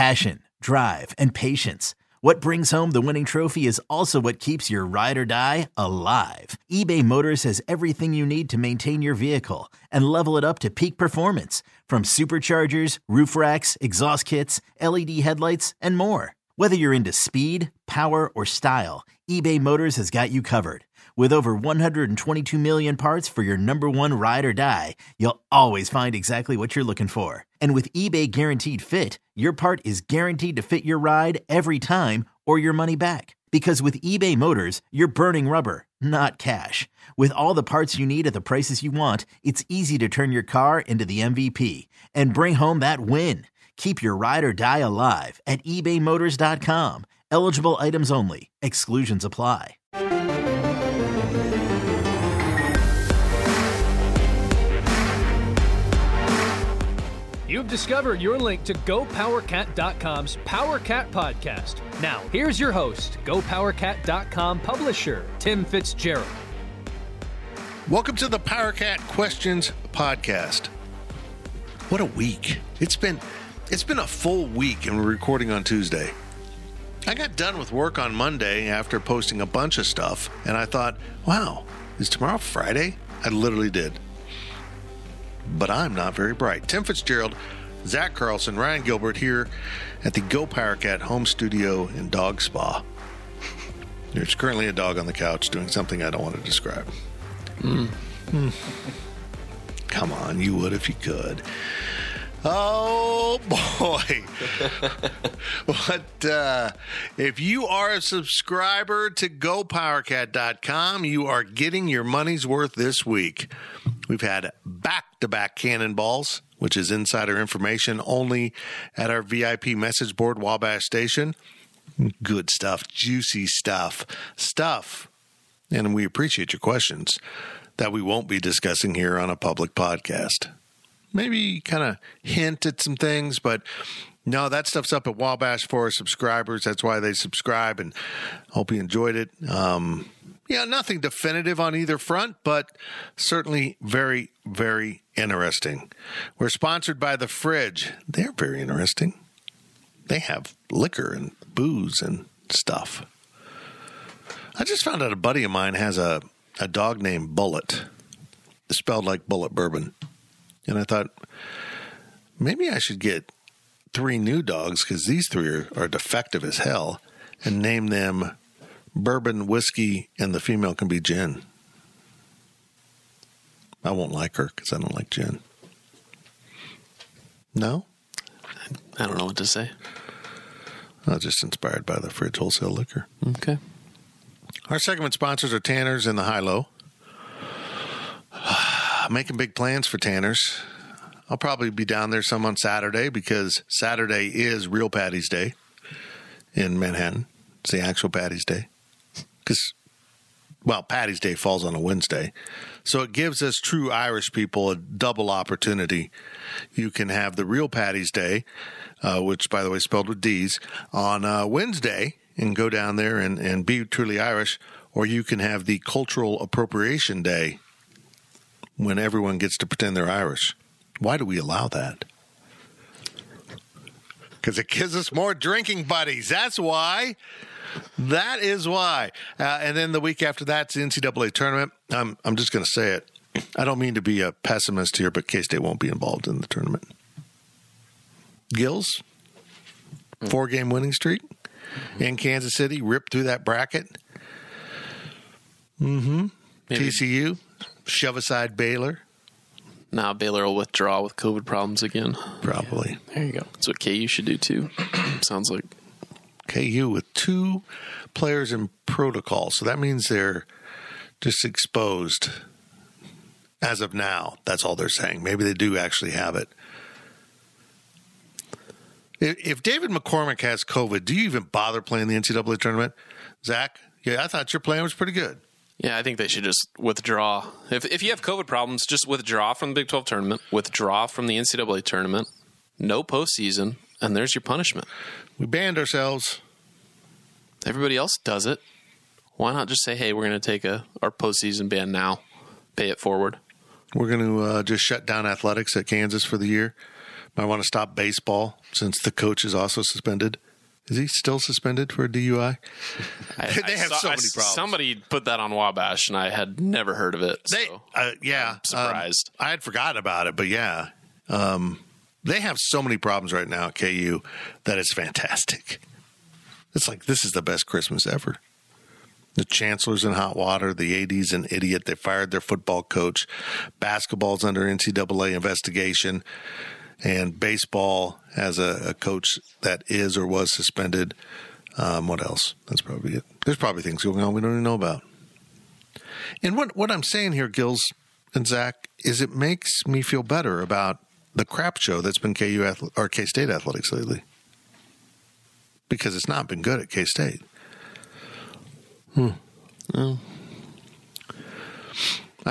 Passion, drive, and patience. What brings home the winning trophy is also what keeps your ride or die alive. eBay Motors has everything you need to maintain your vehicle and level it up to peak performance, from superchargers, roof racks, exhaust kits, LED headlights, and more. Whether you're into speed, power, or style, eBay Motors has got you covered. With over 122 million parts for your number one ride or die, you'll always find exactly what you're looking for. And with eBay Guaranteed Fit, your part is guaranteed to fit your ride every time or your money back. Because with eBay Motors, you're burning rubber, not cash. With all the parts you need at the prices you want, it's easy to turn your car into the MVP and bring home that win. Keep your ride or die alive at ebaymotors.com. Eligible items only. Exclusions apply. You've discovered your link to GoPowerCat.com's PowerCat podcast. Now, here's your host, GoPowerCat.com publisher, Tim Fitzgerald. Welcome to the PowerCat Questions podcast. What a week. It's been a full week, and we're recording on Tuesday. I got done with work on Monday after posting a bunch of stuff, and I thought, wow, is tomorrow Friday? I literally did. But I'm not very bright. Tim Fitzgerald, Zach Carlson, Ryan Gilbert here at the Go PowerCat home studio in Dog Spa. There's currently a dog on the couch doing something I don't want to describe. Come on, you would if you could. Oh, boy. If you are a subscriber to GoPowerCat.com, you are getting your money's worth this week. We've had back-to-back cannonballs, which is insider information only at our VIP message board, Wabash Station. Good stuff, juicy stuff. And we appreciate your questions that we won't be discussing here on a public podcast. Maybe kind of hint at some things, but no, that stuff's up at Wabash for our subscribers. That's why they subscribe, and hope you enjoyed it. Nothing definitive on either front, but certainly very, very interesting. We're sponsored by The Fridge. They're very interesting. They have liquor and booze and stuff. I just found out a buddy of mine has a dog named Bullet, spelled like Bullet Bourbon. And I thought, maybe I should get 3 new dogs, because these 3 are defective as hell, and name them Bourbon, Whiskey, and the female can be Gin. I won't like her because I don't like gin. No? I don't know what to say. I was just inspired by The Fridge Wholesale Liquor. Okay. Our segment sponsors are Tanner's and the High-Low. Making big plans for Tanner's. I'll probably be down there some on Saturday, because Saturday is Real Patty's Day in Manhattan. It's the actual Patty's Day. Because, Patty's Day falls on a Wednesday. So it gives us true Irish people a double opportunity. You can have the Real Patty's Day, which, by the way, spelled with D's, on Wednesday and go down there and be truly Irish. Or you can have the Cultural Appropriation Day, when everyone gets to pretend they're Irish. Why do we allow that? Because it gives us more drinking buddies. That's why. That is why. And then the week after that's the NCAA tournament. I'm just going to say it. I don't mean to be a pessimist here, but K-State won't be involved in the tournament. Gills, 4-game winning streak in Kansas City, ripped through that bracket. TCU, shove aside Baylor. Now Baylor will withdraw with COVID problems again. Probably. Yeah, there you go. That's what KU should do too. Sounds like. KU with 2 players in protocol. So that means they're just exposed as of now. That's all they're saying. Maybe they do actually have it. If David McCormick has COVID, do you even bother playing the NCAA tournament? Zach? Yeah, I thought your plan was pretty good. Yeah, I think they should just withdraw. If you have COVID problems, just withdraw from the Big 12 tournament, withdraw from the NCAA tournament, no postseason, and there's your punishment. We banned ourselves. Everybody else does it. Why not just say, hey, we're going to take our postseason ban now, pay it forward? We're going to just shut down athletics at Kansas for the year. Might want to stop baseball since the coach is also suspended. Is he still suspended for a DUI? They have so many problems. Somebody put that on Wabash, and I had never heard of it. So I'm surprised. I had forgotten about it, but yeah. They have so many problems right now at KU that it's fantastic. It's like, this is the best Christmas ever. The chancellor's in hot water. The AD's an idiot. They fired their football coach. Basketball's under NCAA investigation. And baseball has a coach that is or was suspended. What else? That's probably it. There's probably things going on we don't even know about. And what I'm saying here, Gills and Zach, is it makes me feel better about the crap show that's been K-State athletics lately. Because it's not been good at K-State. I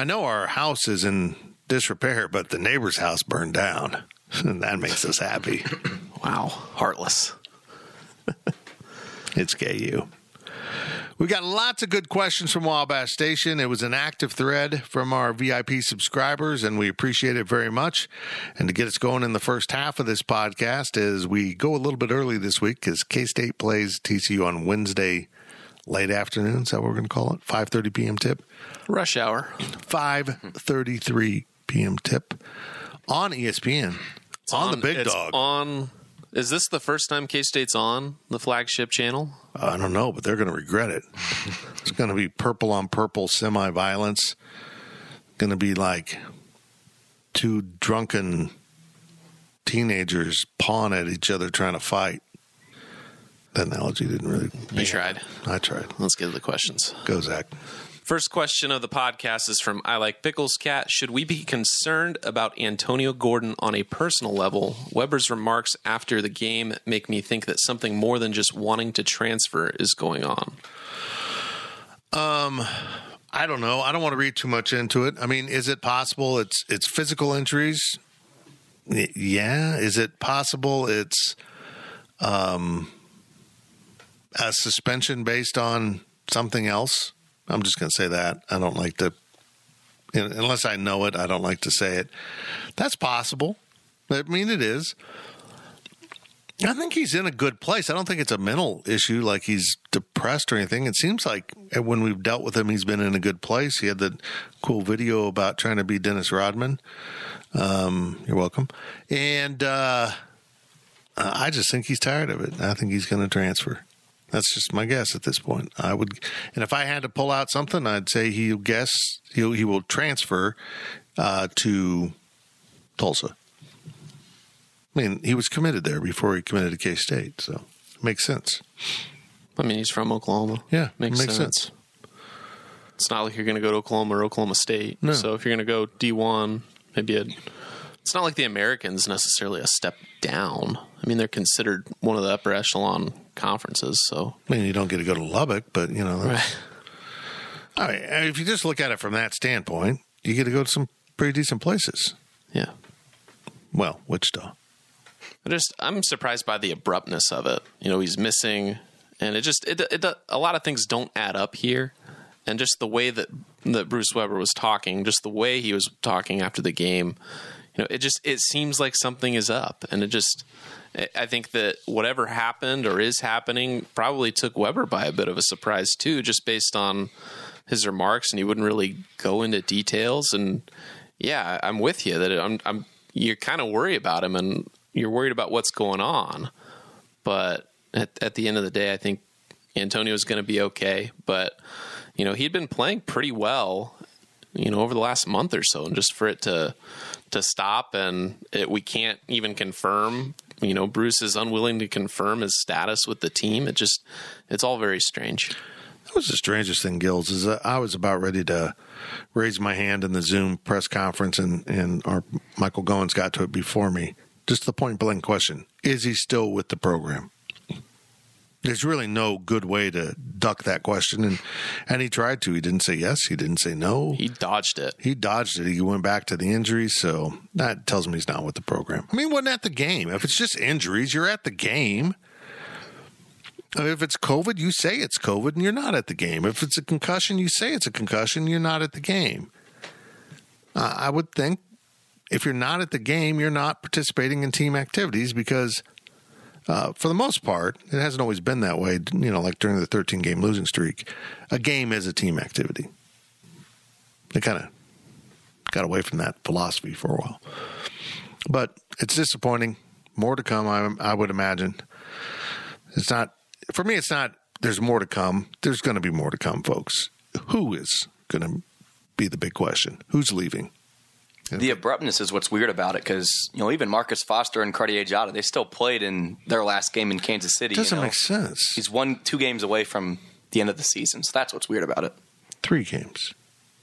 know our house is in disrepair, but the neighbor's house burned down. And that makes us happy. Wow. Heartless. It's KU. We got lots of good questions from Wabash Station. It was an active thread from our VIP subscribers, and we appreciate it very much. And to get us going in the first half of this podcast is we go a little bit early this week because K-State plays TCU on Wednesday late afternoon. Is that what we're going to call it? 5:30 p.m. tip? Rush hour. 5:33 p.m. tip on ESPN. It's on the big dog. Is this the first time K-State's on the flagship channel? I don't know, but they're going to regret it. It's going to be purple on purple semi-violence. Going to be like two drunken teenagers pawing at each other trying to fight. That analogy didn't really... You tried. I tried. Let's get to the questions. Go, Zach. First question of the podcast is from I Like Pickles Cat. Should we be concerned about Antonio Gordon on a personal level? Weber's remarks after the game make me think that something more than just wanting to transfer is going on. I don't know. I don't want to read too much into it. I mean, is it possible it's physical injuries? Yeah. Is it possible it's a suspension based on something else? I'm just going to say that. I don't like to, unless I know it, I don't like to say it. That's possible. I mean, it is. I think he's in a good place. I don't think it's a mental issue, like he's depressed or anything. It seems like when we've dealt with him, he's been in a good place. He had the cool video about trying to be Dennis Rodman. You're welcome. And I just think he's tired of it. I think he's going to transfer. That's just my guess at this point. And if I had to pull out something, I'd say he will transfer to Tulsa. I mean, he was committed there before he committed to K-State, so it makes sense. I mean, he's from Oklahoma. Yeah, makes sense. It's not like you're going to go to Oklahoma or Oklahoma State. No. So if you're going to go D1, maybe it's not like the Americans necessarily a step down. I mean, they're considered one of the upper echelon conferences. So I mean, you don't get to go to Lubbock, but right. I mean, if you just look at it from that standpoint, you get to go to some pretty decent places. Yeah. Well, Wichita. I'm surprised by the abruptness of it. He's missing, and a lot of things don't add up here. And just the way that Bruce Weber was talking, just the way he was talking after the game, it seems like something is up. And I think that whatever happened or is happening probably took Weber by a bit of a surprise too, just based on his remarks, and he wouldn't really go into details. And yeah, I'm with you that you're kind of worried about him, and you're worried about what's going on. But at the end of the day, I think Antonio's going to be okay. But he'd been playing pretty well, over the last month or so, and just for it to stop, and we can't even confirm. Bruce is unwilling to confirm his status with the team. It's all very strange. That was the strangest thing, Gills, is I was about ready to raise my hand in the Zoom press conference, and our Michael Goins got to it before me. Just the point blank question: is he still with the program? There's really no good way to duck that question, and he tried to. He didn't say yes. He didn't say no. He dodged it. He went back to the injuries, so that tells me he's not with the program. I mean, wasn't at the game. If it's just injuries, you're at the game. If it's COVID, you say it's COVID, and you're not at the game. If it's a concussion, you say it's a concussion, you're not at the game. I would think if you're not at the game, you're not participating in team activities because for the most part, it hasn't always been that way. Like during the 13-game losing streak, a game is a team activity. They kind of got away from that philosophy for a while. But it's disappointing. More to come, I would imagine. It's not, for me, it's not, there's more to come. There's going to be more to come, folks. Who is going to be the big question? Who's leaving? The abruptness is what's weird about it because, even Marcus Foster and Cartier Jada, they still played in their last game in Kansas City. Doesn't make sense. He's 2 games away from the end of the season, so that's what's weird about it. 3 games.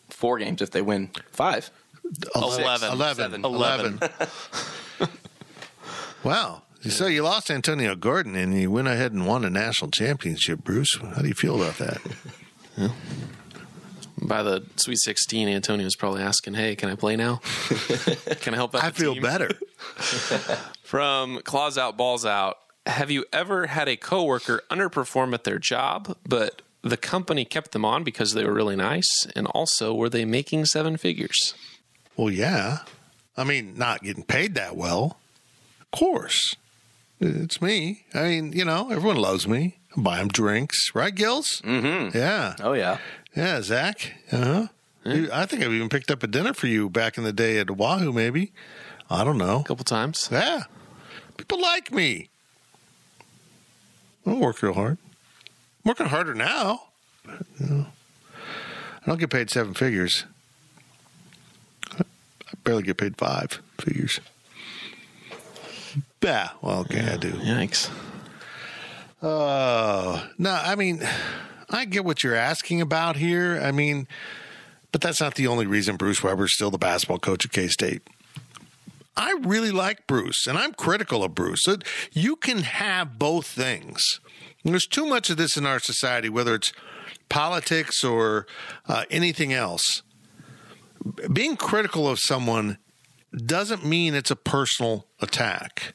4 games if they win. 5. 11. Wow. So you lost Antonio Gordon and you went ahead and won a national championship, Bruce. How do you feel about that? Yeah. By the Sweet 16, Antonio's probably asking, hey, can I play now? Can I help out I the feel team? better. From Claws Out, Balls Out, have you ever had a coworker underperform at their job, but the company kept them on because they were really nice? And also, were they making 7 figures? Well, yeah. I mean, not getting paid that well. Of course. It's me. I mean, everyone loves me. I buy them drinks. Right, Gills? Mm-hmm. Yeah. Oh, yeah. Yeah, Zach. Uh-huh. Yeah. I think I've even picked up a dinner for you back in the day at Wahoo, maybe. I don't know. A couple times. Yeah. People like me. I don't work real hard. I'm working harder now. But, I don't get paid 7 figures. I barely get paid 5 figures. Yeah, well, okay, I do. Yikes. No, I mean, I get what you're asking about here. I mean, but that's not the only reason Bruce Weber's still the basketball coach at K-State. I really like Bruce, and I'm critical of Bruce. So you can have both things. And there's too much of this in our society, whether it's politics or anything else. Being critical of someone doesn't mean it's a personal attack.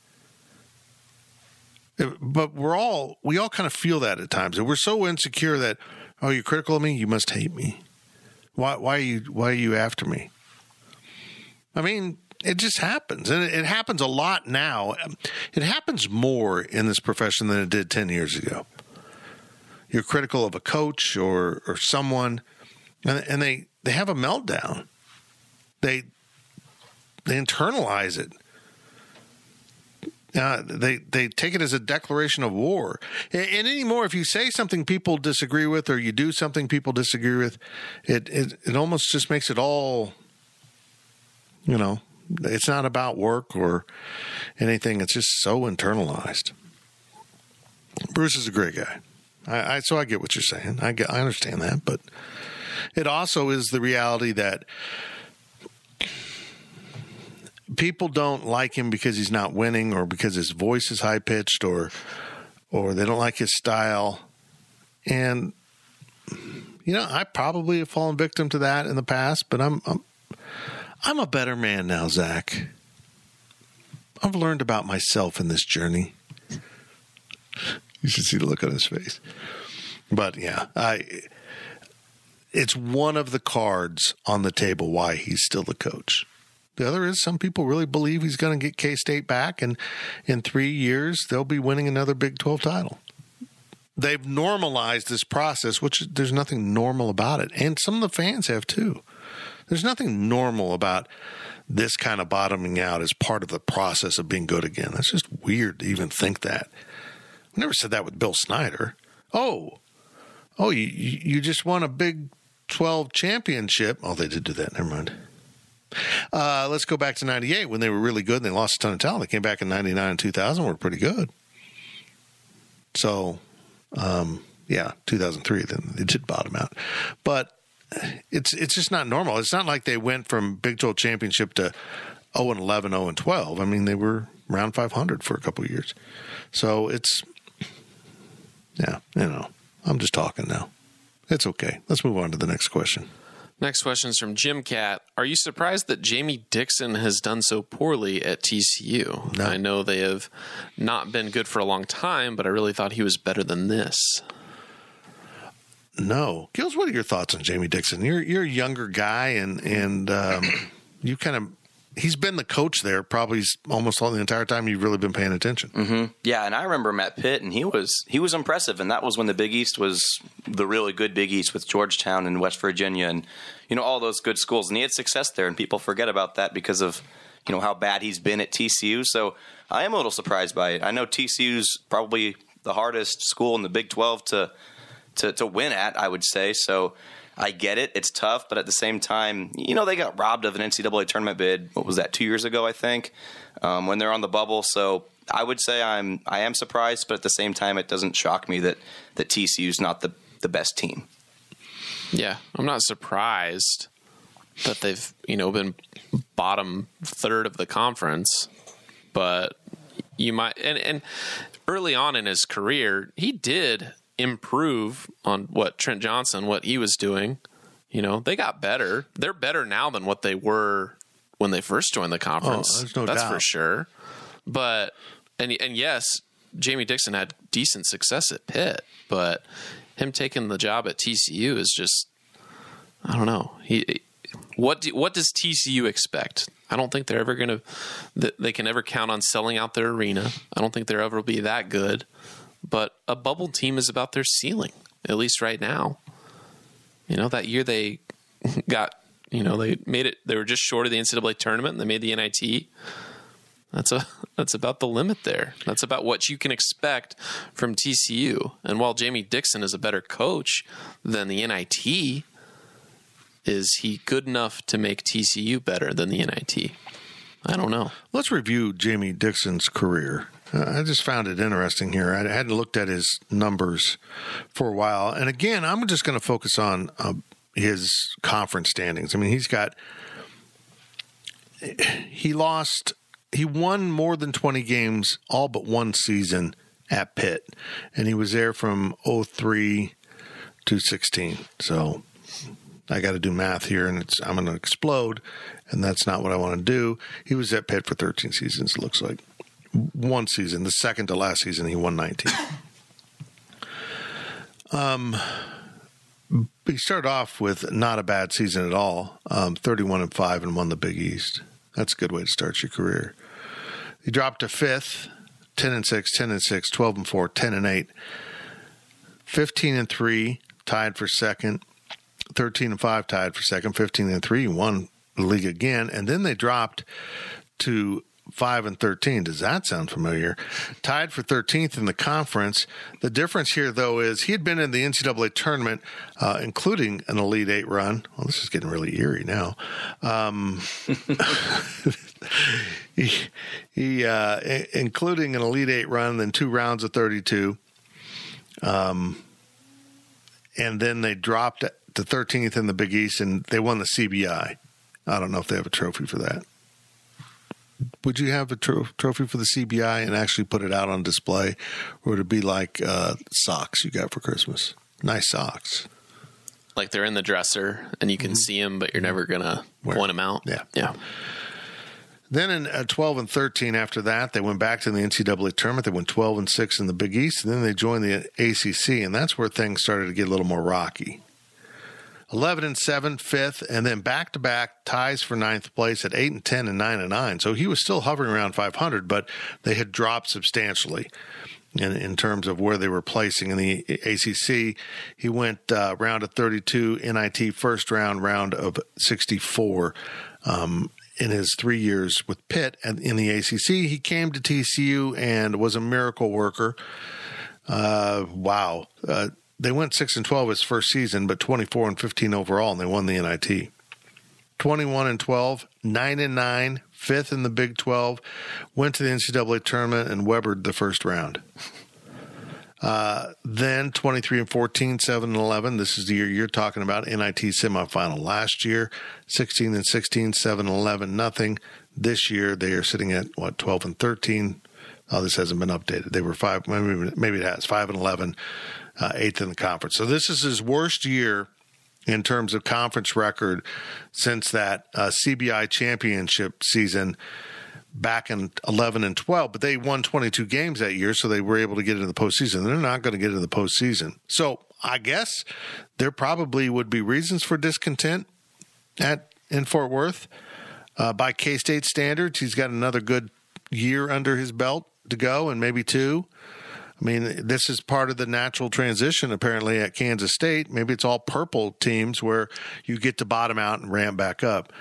But we all kind of feel that at times. And we're so insecure that, oh, you're critical of me? You must hate me. Why are you after me? I mean, it just happens. And it happens a lot now. It happens more in this profession than it did 10 years ago. You're critical of a coach or someone, and they have a meltdown. They internalize it. They take it as a declaration of war. And anymore, if you say something people disagree with or you do something people disagree with, it almost just makes it all, it's not about work or anything. It's just so internalized. Bruce is a great guy. So I get what you're saying. I understand that. But it also is the reality that people don't like him because he's not winning or because his voice is high pitched or they don't like his style. And, I probably have fallen victim to that in the past, but I'm a better man now, Zach. I've learned about myself in this journey. You should see the look on his face. But yeah, it's one of the cards on the table why he's still the coach. The other is some people really believe he's going to get K-State back, and in 3 years, they'll be winning another Big 12 title. They've normalized this process, which there's nothing normal about it. And some of the fans have too. There's nothing normal about this kind of bottoming out as part of the process of being good again. That's just weird to even think that. We never said that with Bill Snyder. Oh, you just won a Big 12 championship. Oh, they did do that. Never mind. Let's go back to 98 when they were really good and they lost a ton of talent. They came back in 99 and 2000 were pretty good. So, 2003, then they did bottom out. But it's just not normal. It's not like they went from Big 12 championship to 0-11, 0-12. I mean, they were around 500 for a couple of years. So I'm just talking now. It's okay. Let's move on to the next question. Next question is from Jim Cat. Are you surprised that Jamie Dixon has done so poorly at TCU? No. I know they have not been good for a long time, but I really thought he was better than this. No. Gills, what are your thoughts on Jamie Dixon? You're a younger guy, and you kind of he's been the coach there probably almost all the entire time you've really been paying attention. Mm-hmm. Yeah, and I remember him at Pitt, and he was impressive, and that was when the Big East was the really good Big East with Georgetown and West Virginia and, all those good schools. And he had success there, and people forget about that because of, how bad he's been at TCU. So I am a little surprised by it. I know TCU's probably the hardest school in the Big 12 to win at, I would say. So I get it. It's tough, but at the same time, they got robbed of an NCAA tournament bid. What was that, 2 years ago, I think, when they're on the bubble. So I would say I am surprised, but at the same time, it doesn't shock me that TCU's not the best team. Yeah, I'm not surprised that they've, been bottom third of the conference, but you might, and early on in his career, he did improve on what Trent Johnson, what he was doing. They got better. They're better now than what they were when they first joined the conference. There's no That's doubt. for sure. But, and yes, Jamie Dixon had decent success at Pitt, but him taking the job at TCU is just, I don't know. What does TCU expect? I don't think they're ever going to, they can ever count on selling out their arena. I don't think they'll ever be that good. But a bubble team is about their ceiling, at least right now. That year they got, they made it, they were just short of the NCAA tournament and they made the NIT. That's about the limit there. That's about what you can expect from TCU. And while Jamie Dixon is a better coach than the NIT, is he good enough to make TCU better than the NIT? I don't know. Let's review Jamie Dixon's career. I just found it interesting here. I hadn't looked at his numbers for a while. And again, I'm just going to focus on his conference standings. I mean, he won more than 20 games all but one season at Pitt. And he was there from 03 to 16. So I got to do math here, and I'm going to explode, and that's not what I want to do. He was at Pitt for 13 seasons, it looks like. One season, the second to last season, he won 19. He started off with not a bad season at all, 31-5, and won the Big East. That's a good way to start your career. He dropped to fifth, 10-6, 10-6, 12-4, 10-8, 15-3, tied for second. 13-5, tied for second. 15-3, won the league again, and then they dropped to 5-13. Does that sound familiar? Tied for 13th in the conference. The difference here, though, is he had been in the NCAA tournament, including an Elite Eight run. Well, this is getting really eerie now. He including an Elite Eight run, then 2 rounds of 32. And then they dropped to 13th in the Big East, and they won the CBI. I don't know if they have a trophy for that. Would you have a trophy for the CBI and actually put it out on display? Or would it be like socks you got for Christmas? Nice socks. Like they're in the dresser, and you can see them, but you're never going to point them out. Yeah. Then in 12 and 13 after that, they went back to the NCAA tournament. They went 12-6 in the Big East, and then they joined the ACC, and that's where things started to get a little more rocky. 11-7, fifth, and then back-to-back ties for ninth place at 8-10 and 9-9. So he was still hovering around 500, but they had dropped substantially in terms of where they were placing in the ACC. He went round of 32, NIT first round of 64. In his 3 years with Pitt and in the ACC, he came to TCU and was a miracle worker. Wow. They went 6-12 his first season, but 24-15 overall, and they won the NIT. 21-12, 9-9, fifth in the Big 12, went to the NCAA tournament and Webered the first round. Then 23-14, 7-11. This is the year you're talking about, NIT semifinal. Last year, 16-16, 7-11, nothing. This year, they are sitting at 12-13. Oh, this hasn't been updated. They were 5. Maybe it has 5-11, 8th in the conference. So this is his worst year in terms of conference record since that CBI championship season back in 11 and 12, but they won 22 games that year, so they were able to get into the postseason. They're not going to get into the postseason. So I guess there probably would be reasons for discontent in Fort Worth. By K-State standards, he's got another good year under his belt to go, and maybe 2. I mean, this is part of the natural transition, apparently, at Kansas State. Maybe it's all purple teams where you get to bottom out and ramp back up.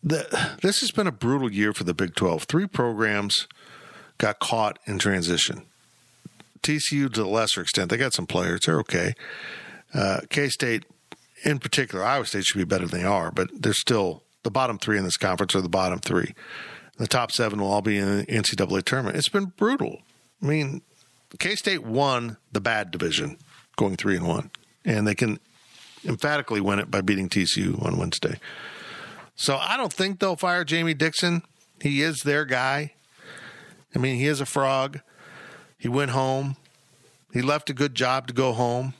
This has been a brutal year for the Big 12. 3 programs got caught in transition. TCU to a lesser extent. They got some players. They're okay. K-State, in particular, Iowa State should be better than they are, but they're still the bottom 3 in this conference are the bottom 3. The top 7 will all be in the NCAA tournament. It's been brutal. I mean, K-State won the bad division going 3-1, and they can emphatically win it by beating TCU on Wednesday. So I don't think they'll fire Jamie Dixon. He is their guy. I mean, he is a frog. He went home. He left a good job to go home.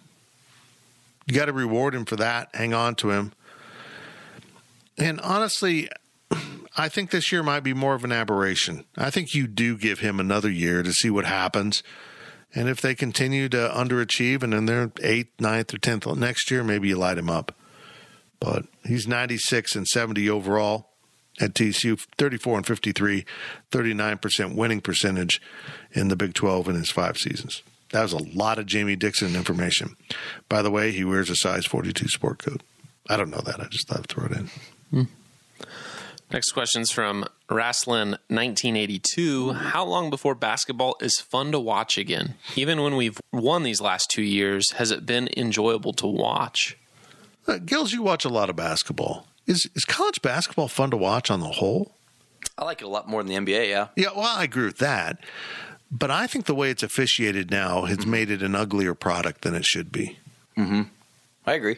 You got to reward him for that. Hang on to him. And honestly, I think this year might be more of an aberration. I think you do give him another year to see what happens. And if they continue to underachieve and then they're 8th, 9th, or 10th next year, maybe you light him up. But he's 96 and 70 overall at TCU, 34 and 53, 39% winning percentage in the Big 12 in his 5 seasons. That was a lot of Jamie Dixon information. By the way, he wears a size 42 sport coat. I don't know that. I just thought I'd throw it in. Next question's from Rasslin1982. How long before basketball is fun to watch again? Even when we've won these last 2 years, has it been enjoyable to watch? Gills, you watch a lot of basketball. Is college basketball fun to watch on the whole? I like it a lot more than the NBA, yeah. Yeah, well, I agree with that. But I think the way it's officiated now has made it an uglier product than it should be. Mm-hmm. I agree.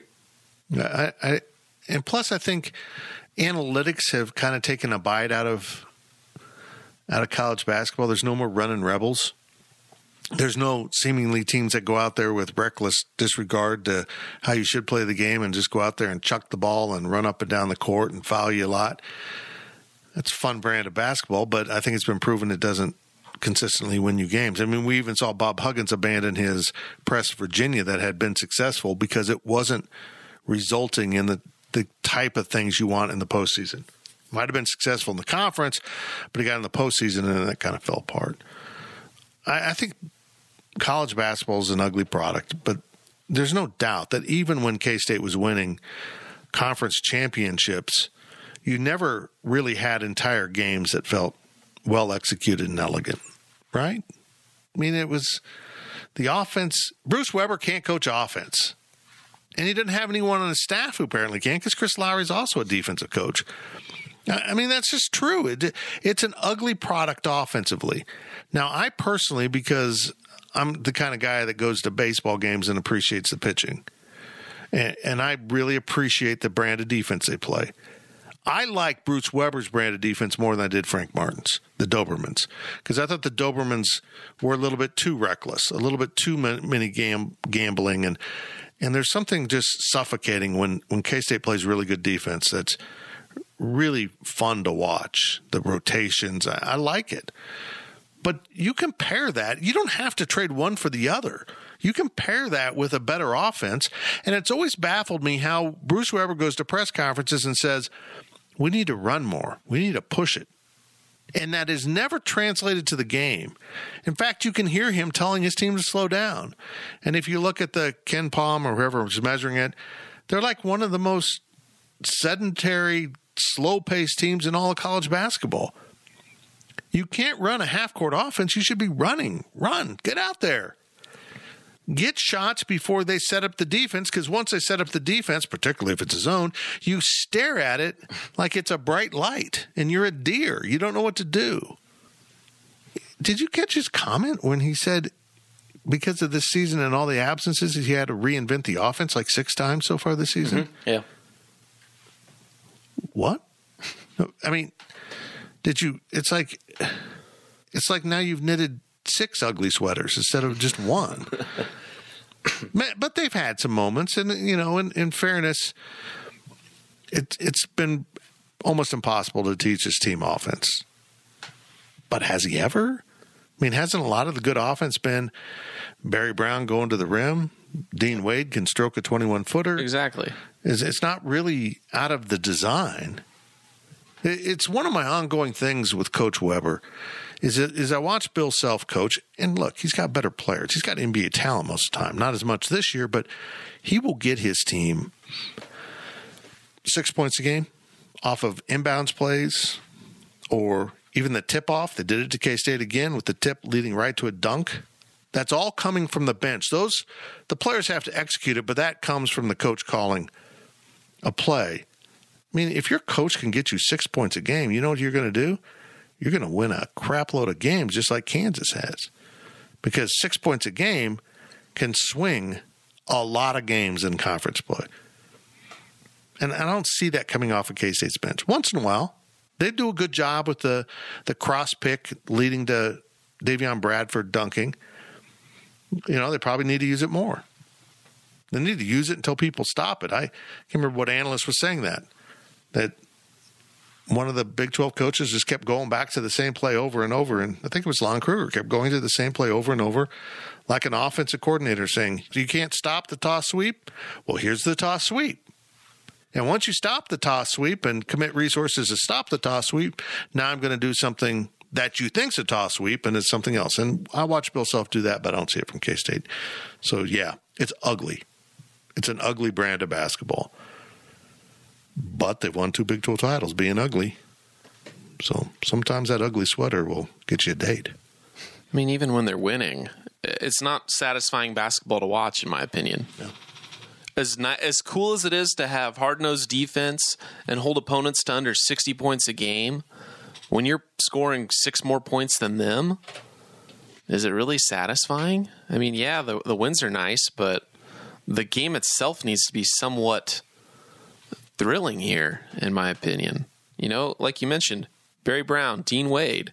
And plus, I think analytics have kind of taken a bite out of college basketball. There's no more running rebels. There's no seemingly teams that go out there with reckless disregard to how you should play the game and just go out there and chuck the ball and run up and down the court and foul you a lot. That's a fun brand of basketball, but I think it's been proven it doesn't consistently win you games. I mean, we even saw Bob Huggins abandon his Press Virginia that had been successful because it wasn't resulting in the type of things you want in the postseason. Might have been successful in the conference, but he got in the postseason and that kind of fell apart. I think college basketball is an ugly product, but there's no doubt that even when K-State was winning conference championships, you never really had entire games that felt well executed and elegant, right? I mean, it was the offense. Bruce Weber can't coach offense. And he didn't have anyone on his staff who apparently can, because Chris Lowry is also a defensive coach. I mean, that's just true. It's an ugly product offensively. Now, I personally, because I'm the kind of guy that goes to baseball games and appreciates the pitching, and I really appreciate the brand of defense they play. I like Bruce Weber's brand of defense more than I did Frank Martin's, the Dobermans, because I thought the Dobermans were a little bit too reckless, a little bit too many gambling, and there's something just suffocating when K-State plays really good defense that's really fun to watch. The rotations, I like it. But you compare that. You don't have to trade one for the other. You compare that with a better offense, and it's always baffled me how Bruce Weber goes to press conferences and says, we need to run more. We need to push it. And that is never translated to the game. In fact, you can hear him telling his team to slow down. And if you look at the Ken Palm or whoever was measuring it, they're like one of the most sedentary, slow-paced teams in all of college basketball. You can't run a half-court offense. You should be running. Run. Get out there. Get shots before they set up the defense, because once they set up the defense, particularly if it's a zone, you stare at it like it's a bright light, and you're a deer. You don't know what to do. Did you catch his comment when he said because of this season and all the absences, he had to reinvent the offense like 6 times so far this season? Mm-hmm. Yeah. What? I mean, did you? It's like now you've knitted 6 ugly sweaters instead of just one. But they've had some moments, and in fairness, it's been almost impossible to teach his team offense. But has he ever? I mean, hasn't a lot of the good offense been Barry Brown going to the rim? Dean Wade can stroke a 21-footer. Exactly. It's not really out of the design. It's one of my ongoing things with Coach Weber is I watch Bill Self coach, and look, he's got better players. He's got NBA talent most of the time. Not as much this year, but he will get his team 6 points a game off of inbounds plays or even the tip-off. They did it to K-State again with the tip leading right to a dunk. That's all coming from the bench. The players have to execute it, but that comes from the coach calling a play. I mean, if your coach can get you 6 points a game, you know what you're going to do? You're going to win a crap load of games just like Kansas has. Because 6 points a game can swing a lot of games in conference play. And I don't see that coming off of K-State's bench. Once in a while, they do a good job with the cross pick leading to Davion Bradford dunking. You know, they probably need to use it more. They need to use it until people stop it. I can't remember what analyst was saying that one of the Big 12 coaches just kept going back to the same play over and over. And I think it was Lon Kruger kept going to the same play over and over like an offensive coordinator saying, you can't stop the toss sweep? Well, here's the toss sweep. And once you stop the toss sweep and commit resources to stop the toss sweep, now I'm going to do something that you think's a toss sweep and it's something else. And I watch Bill Self do that, but I don't see it from K-State. So, yeah, it's ugly. It's an ugly brand of basketball. But they've won 2 Big 12 titles being ugly. So sometimes that ugly sweater will get you a date. I mean, even when they're winning, it's not satisfying basketball to watch, in my opinion. Yeah. As cool as it is to have hard-nosed defense and hold opponents to under 60 points a game, when you're scoring 6 more points than them, is it really satisfying? I mean, yeah, the wins are nice, but the game itself needs to be somewhat thrilling here, in my opinion. You know, like you mentioned, Barry Brown, Dean Wade,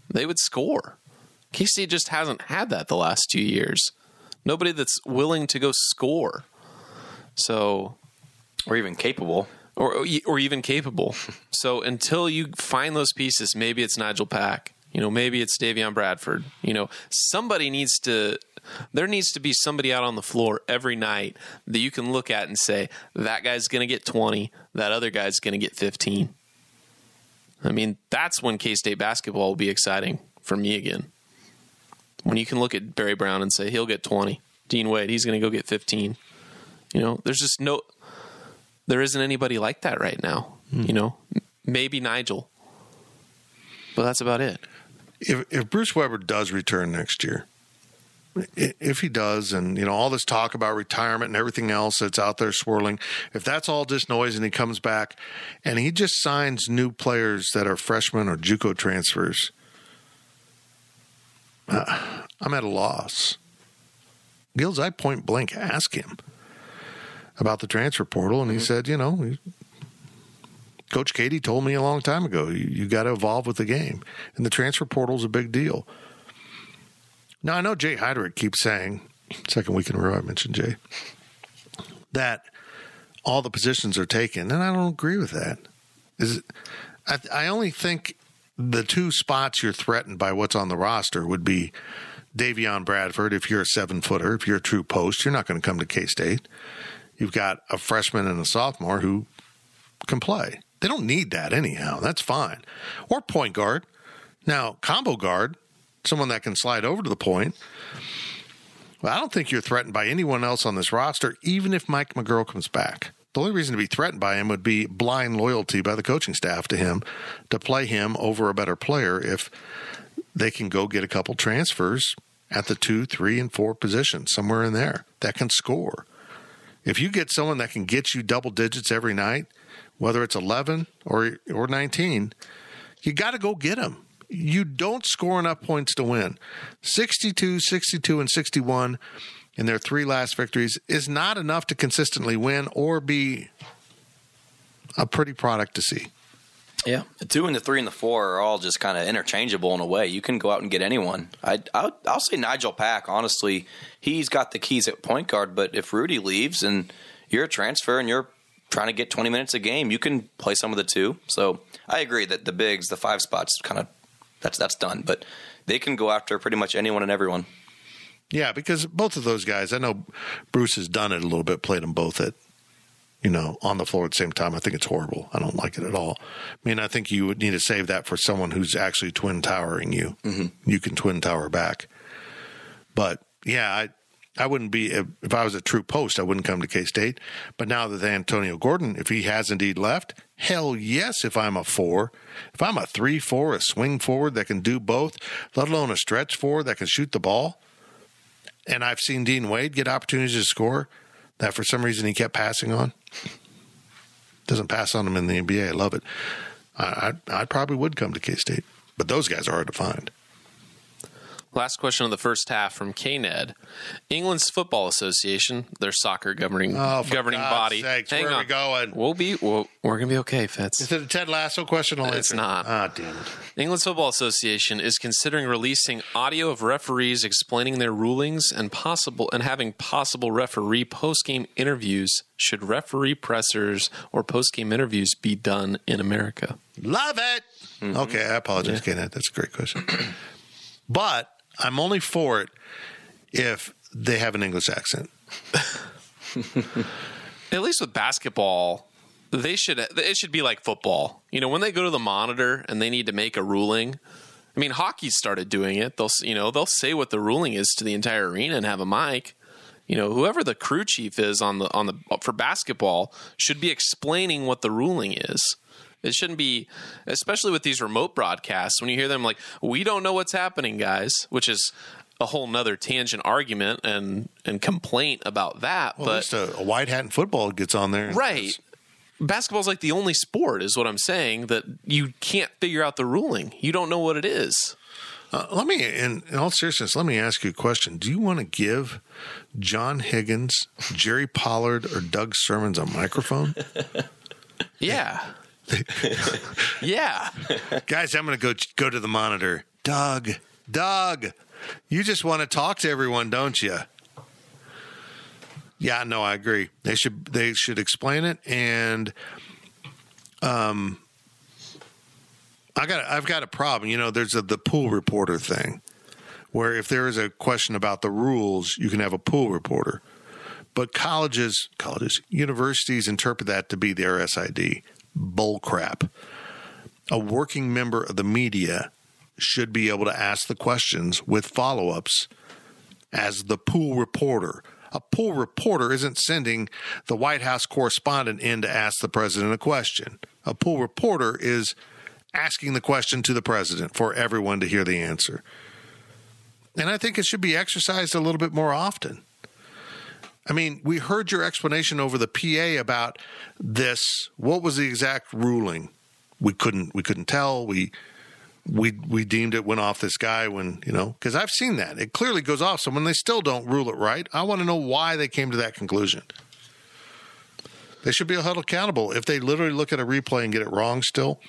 they would score. K-State just hasn't had that the last 2 years. Nobody that's willing to go score. So, or even capable. Or even capable. So until you find those pieces, maybe it's Nigel Pack. You know, maybe it's Davion Bradford. You know, there needs to be somebody out on the floor every night that you can look at and say, that guy's going to get 20, that other guy's going to get 15. I mean, that's when K-State basketball will be exciting for me again. When you can look at Barry Brown and say, he'll get 20. Dean Wade, he's going to go get 15. You know, there isn't anybody like that right now. You know, maybe Nigel, but that's about it. If Bruce Weber does return next year, if he does, and, you know, all this talk about retirement and everything else that's out there swirling, if that's all just noise and he comes back and he just signs new players that are freshmen or JUCO transfers, I'm at a loss. Gills, I point blank ask him about the transfer portal, and he said, you know, Coach Katie told me a long time ago, you got to evolve with the game, and the transfer portal is a big deal. Now, I know Jay Heidrich keeps saying, second week in a row I mentioned Jay, that all the positions are taken, and I don't agree with that. I only think the 2 spots you're threatened by what's on the roster would be Davion Bradford. If you're a 7-footer, if you're a true post, you're not going to come to K-State. You've got a freshman and a sophomore who can play. They don't need that anyhow. That's fine. Or point guard. Now, combo guard, someone that can slide over to the point. Well, I don't think you're threatened by anyone else on this roster, even if Mike McGurl comes back. The only reason to be threatened by him would be blind loyalty by the coaching staff to him to play him over a better player if they can go get a couple transfers at the 2, 3, and 4 positions, somewhere in there, that can score. If you get someone that can get you double digits every night, whether it's 11 or 19, you got to go get them. You don't score enough points to win. 62, 62, and 61 in their 3 last victories is not enough to consistently win or be a pretty product to see. Yeah, the 2 and the 3 and the 4 are all just kind of interchangeable in a way. You can go out and get anyone. I'll say Nigel Pack, honestly. He's got the keys at point guard, but if Rudy leaves and you're a transfer and you're trying to get 20 minutes a game, you can play some of the 2. So I agree that the bigs, the 5 spots, kind of that's done. But they can go after pretty much anyone and everyone. Yeah, because both of those guys, I know Bruce has done it a little bit, played them both at on the floor at the same time. I think it's horrible. I don't like it at all. I mean, I think you would need to save that for someone who's actually twin towering you. Mm-hmm. You can twin tower back. But yeah, I wouldn't be, if I was a true post, I wouldn't come to K-State. But now that Antonio Gordon, if he has indeed left, hell yes, if I'm a 4. If I'm a 3-4, a swing forward that can do both, let alone a stretch forward that can shoot the ball, and I've seen Dean Wade get opportunities to score that for some reason he kept passing on. Doesn't pass on him in the NBA. I love it. I probably would come to K-State, but those guys are hard to find. Last question of the first half from KNED. England's Football Association, their soccer governing body. Sakes, where are we going? We're going to be okay, Fitz. Is it a Ted Lasso question? It's not. Ah, damn it. England's Football Association is considering releasing audio of referees explaining their rulings and having possible referee post-game interviews should referee pressers or post-game interviews be done in America. Love it. Mm-hmm. Okay, I apologize, KNED. That's a great question. But I'm only for it if they have an English accent. At least with basketball, it should be like football. When they go to the monitor and they need to make a ruling. I mean, hockey started doing it. They'll say what the ruling is to the entire arena and have a mic. Whoever the crew chief is for basketball should be explaining what the ruling is. It shouldn't be, especially with these remote broadcasts, when you hear them like, we don't know what's happening, guys, which is a whole nother tangent argument and complaint about that. Well, but at least a white hat in football gets on there. Right. Basketball's like the only sport, is what I'm saying, that you can't figure out the ruling. You don't know what it is. In all seriousness, let me ask you a question. Do you want to give John Higgins, Jerry Pollard, or Doug Sermons a microphone? Yeah. Yeah. Guys, I'm going to go to the monitor. Doug, you just want to talk to everyone, don't you? Yeah, no, I agree. They should explain it, and I've got a problem. There's the pool reporter thing, where if there is a question about the rules, you can have a pool reporter. But universities interpret that to be their SID. Bull crap. A working member of the media should be able to ask the questions with follow-ups as the pool reporter. A pool reporter isn't sending the White House correspondent in to ask the president a question. A pool reporter is asking the question to the president for everyone to hear the answer. And I think it should be exercised a little bit more often. I mean, we heard your explanation over the PA about this. What was the exact ruling? We couldn't tell. We deemed it went off this guy when, because I've seen that. It clearly goes off. So when they still don't rule it right, I want to know why they came to that conclusion. They should be held accountable. If they literally look at a replay and get it wrong still,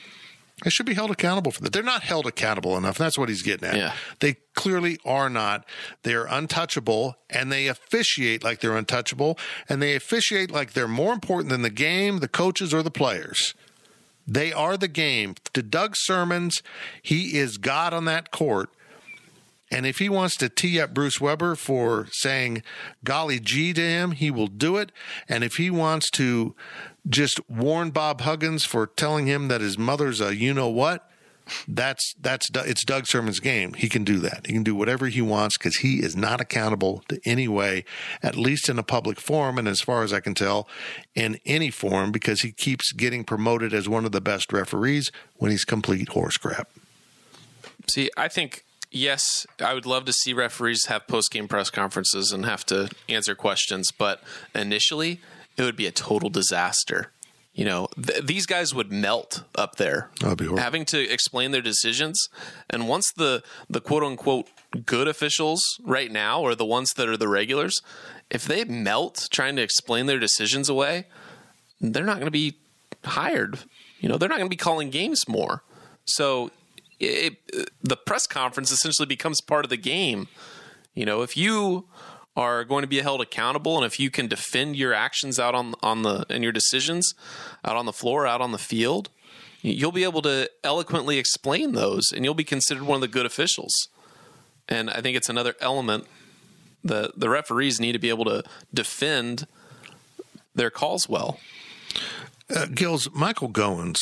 they should be held accountable for that. They're not held accountable enough. And that's what he's getting at. Yeah. They clearly are not. They're untouchable, and they officiate like they're untouchable, and they officiate like they're more important than the game, the coaches, or the players. They are the game. To Doug Sermons, he is God on that court. And if he wants to tee up Bruce Weber for saying golly gee to him, he will do it. And if he wants to just warn Bob Huggins for telling him that his mother's a you-know-what, it's Doug Sermons' game. He can do that. He can do whatever he wants because he is not accountable to any way, at least in a public forum, and as far as I can tell, in any forum, because he keeps getting promoted as one of the best referees when he's complete horse crap. See, I think, yes, I would love to see referees have post-game press conferences and have to answer questions, but initially it would be a total disaster. These guys would melt up there, having to explain their decisions. And once the quote-unquote good officials right now, or the ones that are the regulars, if they melt trying to explain their decisions away, they're not going to be hired. They're not going to be calling games more. So the press conference essentially becomes part of the game. If you are going to be held accountable, and if you can defend your actions out and your decisions out on the floor, out on the field, you'll be able to eloquently explain those, and you'll be considered one of the good officials. And I think it's another element that the referees need to be able to defend their calls well. Gills, Michael Goins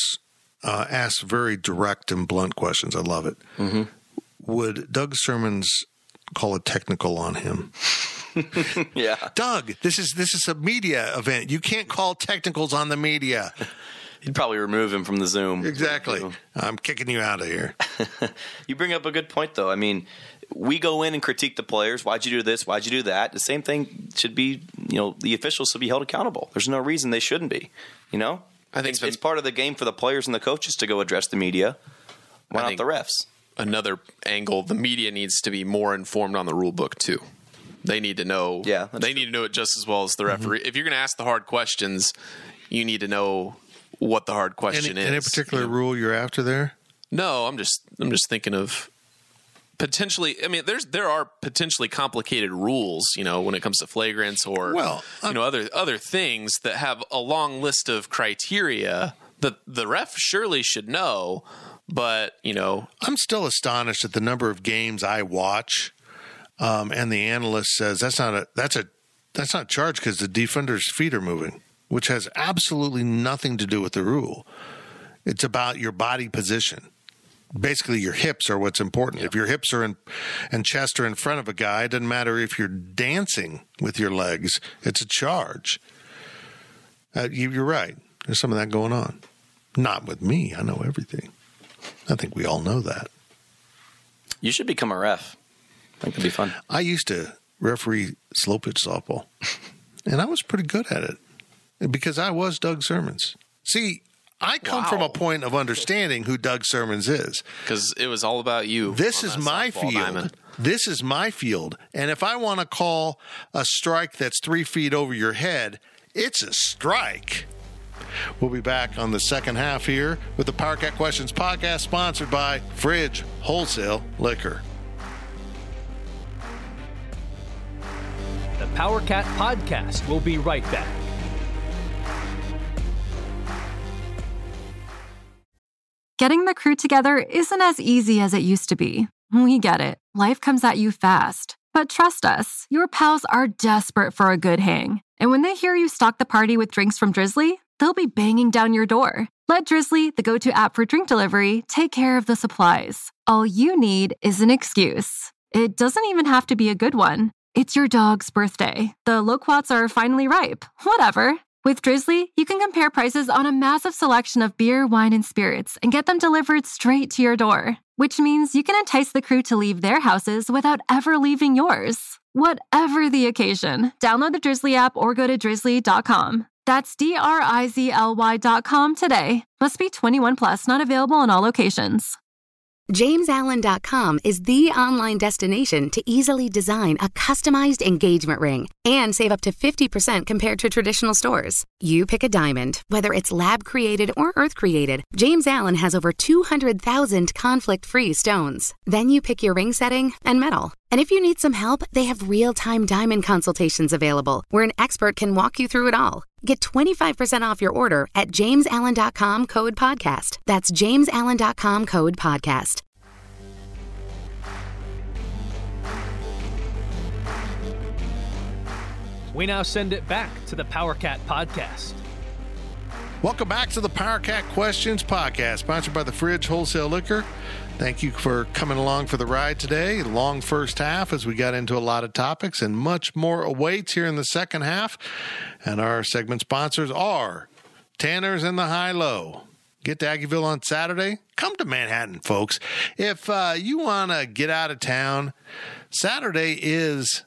asks very direct and blunt questions. I love it. Mm-hmm. Would Doug Sermons call a technical on him? Yeah. Doug, this is a media event. You can't call technicals on the media. He'd probably remove him from the Zoom. Exactly. I'm kicking you out of here. You bring up a good point, though. I mean, we go in and critique the players. Why'd you do this? Why'd you do that? The same thing should be, the officials should be held accountable. There's no reason they shouldn't be, I think it's part of the game for the players and the coaches to go address the media. Why not the refs? Another angle, the media needs to be more informed on the rule book, too. They need to know. Yeah, they need to know it just as well as the referee. Mm-hmm. If you're going to ask the hard questions, you need to know what the hard question is. Any particular rule you're after there? No, I'm just thinking of potentially. I mean, there are potentially complicated rules, when it comes to flagrants or other things that have a long list of criteria that the ref surely should know. But I'm still astonished at the number of games I watch, and the analyst says that's not charged because the defender's feet are moving, which has absolutely nothing to do with the rule. It's about your body position. Basically, your hips are what's important. Yep. If your hips are and chest are in front of a guy, it doesn't matter if you're dancing with your legs. It's a charge. You're right. There's some of that going on. Not with me. I know everything. I think we all know that. You should become a ref. I think it'd be fun. I used to referee slow pitch softball, and I was pretty good at it because I was Doug Sermons. See, I come from a point of understanding who Doug Sermons is. Because it was all about you. This is my field. Diamond. This is my field. And if I want to call a strike that's 3 feet over your head, it's a strike. We'll be back on the second half here with the Power Cat Questions podcast, sponsored by Fridge Wholesale Liquor. The Power Cat podcast will be right back. Getting the crew together isn't as easy as it used to be. We get it. Life comes at you fast. But trust us, your pals are desperate for a good hang. And when they hear you stock the party with drinks from Drizzly, they'll be banging down your door. Let Drizzly, the go-to app for drink delivery, take care of the supplies. All you need is an excuse. It doesn't even have to be a good one. It's your dog's birthday. The loquats are finally ripe. Whatever. With Drizzly, you can compare prices on a massive selection of beer, wine, and spirits and get them delivered straight to your door. Which means you can entice the crew to leave their houses without ever leaving yours. Whatever the occasion, download the Drizzly app or go to drizzly.com. That's DRIZLY.com today. Must be 21 plus, not available in all locations. JamesAllen.com is the online destination to easily design a customized engagement ring and save up to 50% compared to traditional stores. You pick a diamond, whether it's lab-created or earth-created, James Allen has over 200,000 conflict-free stones. Then you pick your ring setting and metal. And if you need some help, they have real-time diamond consultations available, where an expert can walk you through it all. Get 25% off your order at JamesAllen.com code podcast. That's JamesAllen.com code podcast. We now send it back to the Power Cat podcast. Welcome back to the Power Cat Questions podcast, sponsored by the Fridge Wholesale Liquor. Thank you for coming along for the ride today. Long first half as we got into a lot of topics, and much more awaits here in the second half. And our segment sponsors are Tanner's and the High Low. Get to Aggieville on Saturday. Come to Manhattan, folks. If you want to get out of town, Saturday is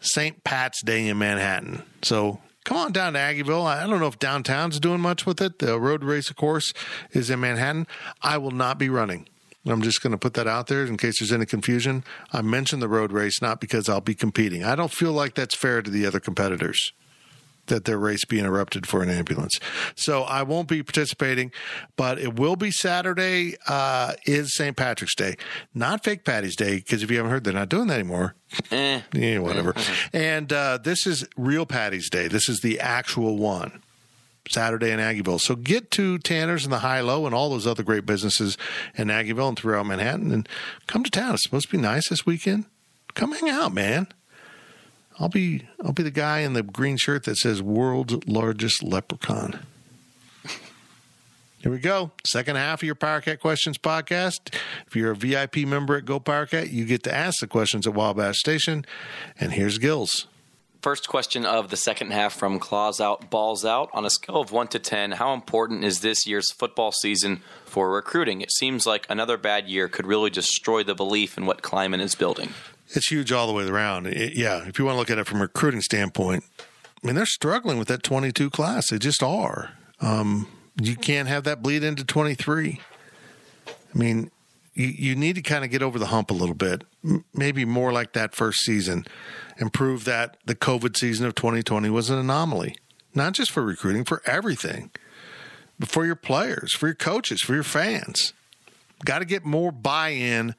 St. Pat's Day in Manhattan. So come on down to Aggieville. I don't know if downtown's doing much with it. The road race, of course, is in Manhattan. I will not be running. I'm just going to put that out there in case there's any confusion. I mentioned the road race not because I'll be competing. I don't feel like that's fair to the other competitors, that their race be interrupted for an ambulance. So I won't be participating, but it will be Saturday is St. Patrick's Day. Not Fake Patty's Day, because if you haven't heard, they're not doing that anymore. Yeah, whatever. And this is real Patty's Day. This is the actual one. Saturday in Aggieville. So get to Tanner's and the High Low and all those other great businesses in Aggieville and throughout Manhattan and come to town. It's supposed to be nice this weekend. Come hang out, man. I'll be the guy in the green shirt that says world's largest leprechaun. Here we go. Second half of your PowerCat Questions podcast. If you're a VIP member at Go PowerCat, you get to ask the questions at Wabash Station. And here's Gills. First question of the second half from Claws Out, Balls Out. On a scale of 1 to 10, how important is this year's football season for recruiting? It seems like another bad year could really destroy the belief in what Kleiman is building. It's huge all the way around. If you want to look at it from a recruiting standpoint, I mean, they're struggling with that 22 class. They just are. You can't have that bleed into 23. I mean, you need to kind of get over the hump a little bit, maybe more like that first season, and prove that the COVID season of 2020 was an anomaly, not just for recruiting, for everything, but for your players, for your coaches, for your fans. Got to get more buy-in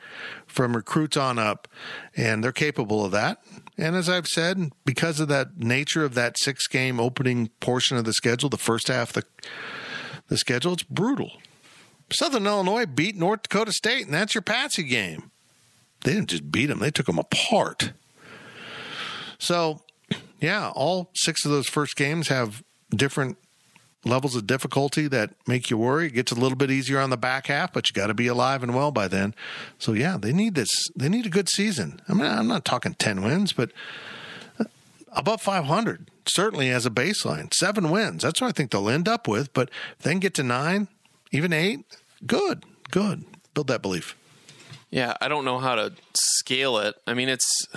from recruits on up, and they're capable of that. And as I've said, because of that nature of that 6-game opening portion of the schedule, the first half of the schedule, it's brutal. Southern Illinois beat North Dakota State, and that's your Patsy game. They didn't just beat them. They took them apart. So, yeah, all 6 of those first games have different levels of difficulty that make you worry. It gets a little bit easier on the back half, but you got to be alive and well by then. So, yeah, they need this. They need a good season. I mean, I'm not talking 10 wins, but above 500, certainly as a baseline. 7 wins. That's what I think they'll end up with. But if they can get to 9, even 8, good. Build that belief. Yeah, I don't know how to scale it. I mean, it's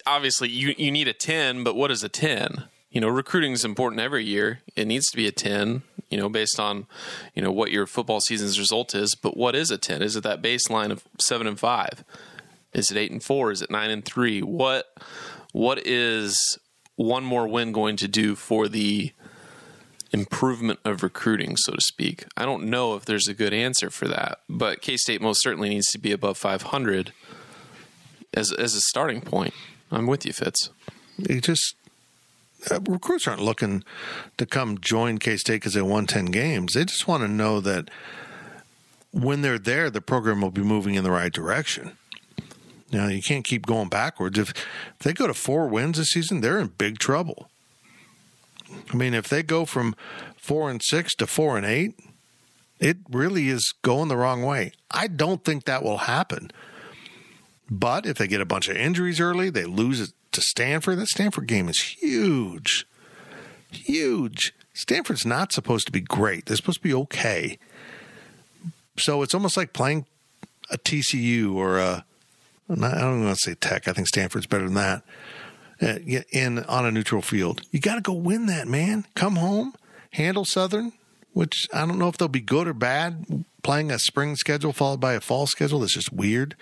obviously you need a 10, but what is a 10? You know, recruiting is important every year. It needs to be a 10, you know, based on, you know, what your football season's result is. But what is a 10? Is it that baseline of 7-5? Is it 8-4? Is it 9-3? What is one more win going to do for the improvement of recruiting, so to speak? I don't know if there's a good answer for that, but K-State most certainly needs to be above 500 as a starting point. I'm with you, Fitz. Recruits aren't looking to come join K-State because they won 10 games. They just want to know that when they're there, the program will be moving in the right direction. Now, you can't keep going backwards. If they go to 4 wins this season, they're in big trouble. I mean, if they go from 4-6 to 4-8, it really is going the wrong way. I don't think that will happen. But if they get a bunch of injuries early, they lose it to Stanford. That Stanford game is huge. Huge. Stanford's not supposed to be great. They're supposed to be okay. So it's almost like playing a TCU or I don't want to say Tech. I think Stanford's better than that. On a neutral field. You got to go win that, man. Come home, handle Southern, which I don't know if they'll be good or bad, playing a spring schedule followed by a fall schedule. That's just weird.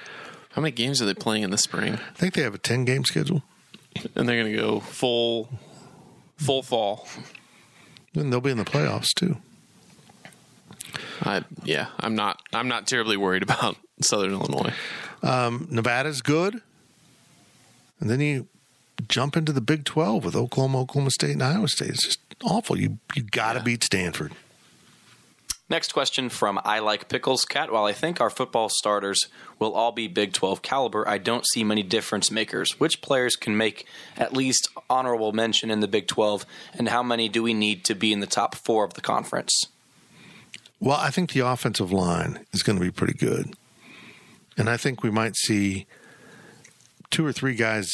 How many games are they playing in the spring? I think they have a 10-game schedule. And they're going to go full fall. And they'll be in the playoffs, too. I'm not terribly worried about Southern Illinois. Nevada's good. And then you jump into the Big 12 with Oklahoma State, and Iowa State. It's just awful. You got to beat Stanford. Next question from I Like Pickles. Cat, while I think our football starters will all be Big 12 caliber, I don't see many difference makers. Which players can make at least honorable mention in the Big 12, and how many do we need to be in the top 4 of the conference? Well, I think the offensive line is going to be pretty good. And I think we might see 2 or 3 guys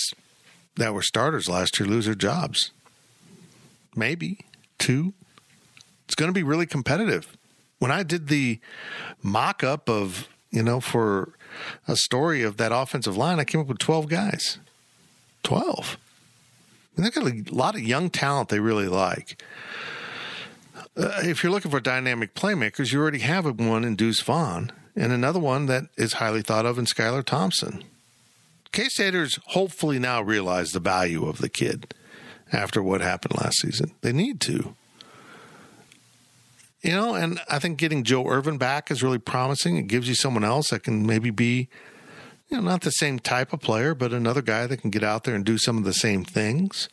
that were starters last year lose their jobs. Maybe 2. It's going to be really competitive. When I did the mock-up of, for a story of that offensive line, I came up with 12 guys. 12. And they've got a lot of young talent they really like. If you're looking for dynamic playmakers, you already have one in Deuce Vaughn and another one that is highly thought of in Skylar Thompson. K-Staters hopefully now realize the value of the kid after what happened last season. They need to. And I think getting Joe Irvin back is really promising. It gives you someone else that can maybe be, not the same type of player, but another guy that can get out there and do some of the same things.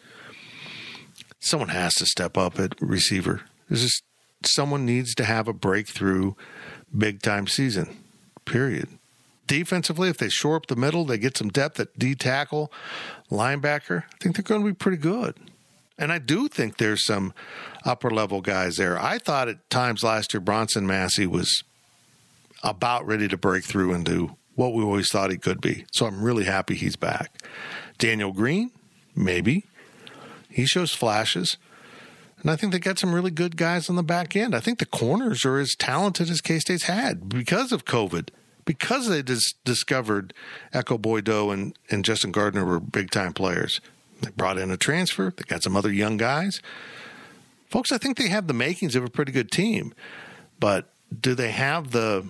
Someone has to step up at receiver. There's just someone needs to have a breakthrough big-time season, period. defensively, if they shore up the middle, they get some depth at D tackle, linebacker, I think they're going to be pretty good. And I do think there's some upper-level guys there. I thought at times last year Bronson Massey was about ready to break through into what we always thought he could be. So I'm really happy he's back. Daniel Green, maybe. He shows flashes. And I think they got some really good guys on the back end. I think the corners are as talented as K-State's had because of COVID. Because they discovered Echo Boydo and Justin Gardner were big-time players. They brought in a transfer. They got some other young guys. Folks, I think they have the makings of a pretty good team. But do they have the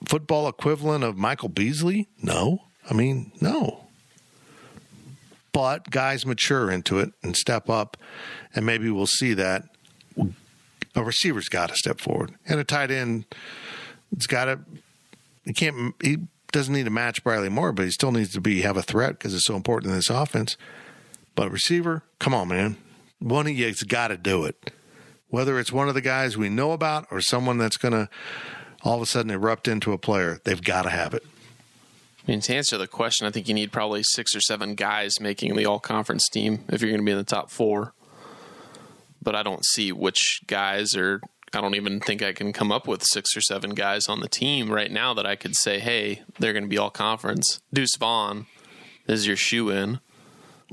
football equivalent of Michael Beasley? No. I mean, no. But guys mature into it and step up, and maybe we'll see that. A receiver's got to step forward. And a tight end, it's got to – he doesn't need to match Bradley Moore, but he still needs to have a threat because it's so important in this offense. But receiver, come on, man. One of you's got to do it. Whether it's one of the guys we know about or someone that's going to all of a sudden erupt into a player, they've got to have it. I mean, to answer the question, I think you need probably 6 or 7 guys making the all-conference team if you're going to be in the top 4. But I don't see which guys, or I don't even think I can come up with 6 or 7 guys on the team right now that I could say, hey, they're going to be all-conference. Deuce Vaughn is your shoe-in.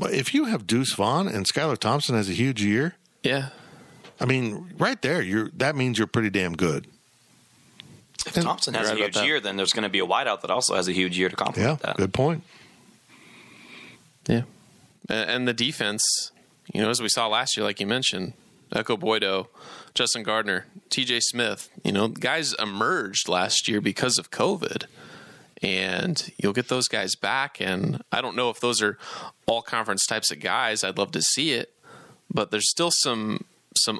If you have Deuce Vaughn and Skylar Thompson has a huge year, yeah, I mean, right there, that means you're pretty damn good. If Thompson has a huge year, then there's going to be a wideout that also has a huge year to complement that. Good point. Yeah, and the defense, as we saw last year, like you mentioned, Echo Boydo, Justin Gardner, TJ Smith, guys emerged last year because of COVID. And you'll get those guys back, and I don't know if those are all-conference types of guys. I'd love to see it, but there's still some